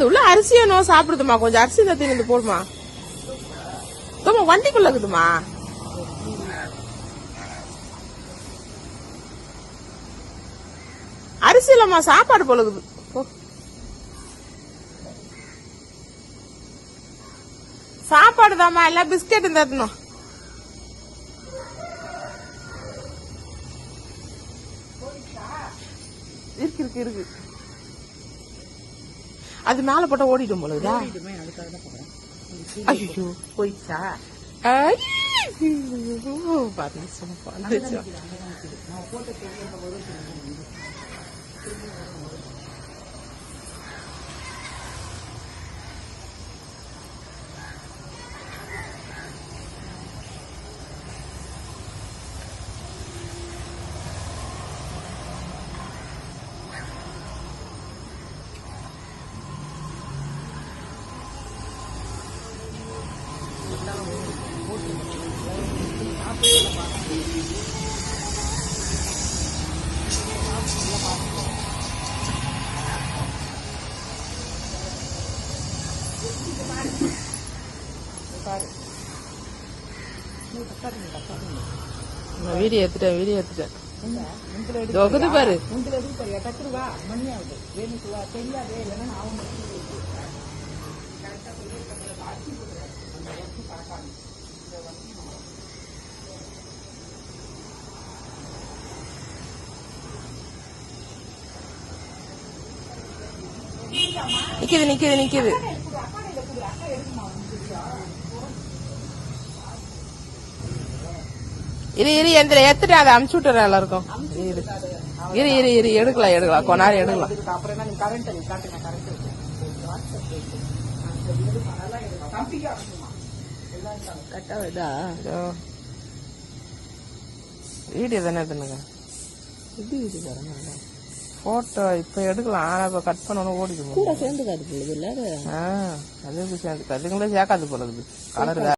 அது உள்ள அரிசி வேணும் சாப்பிடுதுமா. கொஞ்சம் அரிசி தத்தி வந்து போடுமா. தோமா வண்டிக்குள்ள இருக்குதுமா. அரிசி இல்லம்மா, சாப்பாடு போலகுது. சாப்பாடு தாமா, எல்லாம் பிஸ்கெட் தரணும். இருக்கு இருக்கு இருக்கு. அது மேல போட்டா ஓடிடும் போலதா. ஐயோ போயிடுச்சா. வீடியோ எடுத்துட்டேன். பாரு நிக்குது. இரு எந்திர எத்துட்டு அதை அமுச்சு விட்டுற எல்லாருக்கும். இரு எடுக்கலாம் கொஞ்ச நேரம் எடுக்கலாம். வீடியோ தானே எடுத்துனுங்க. போட்டோ இப்ப எடுக்கலாம். ஆனா இப்ப கட் பண்ணணும் ஓடிக்கும். சேர்ந்துக்காது போல இல்ல. அது சேர்ந்துக்காது. அதுங்களே சேர்க்காது போல இருக்குது. கலர்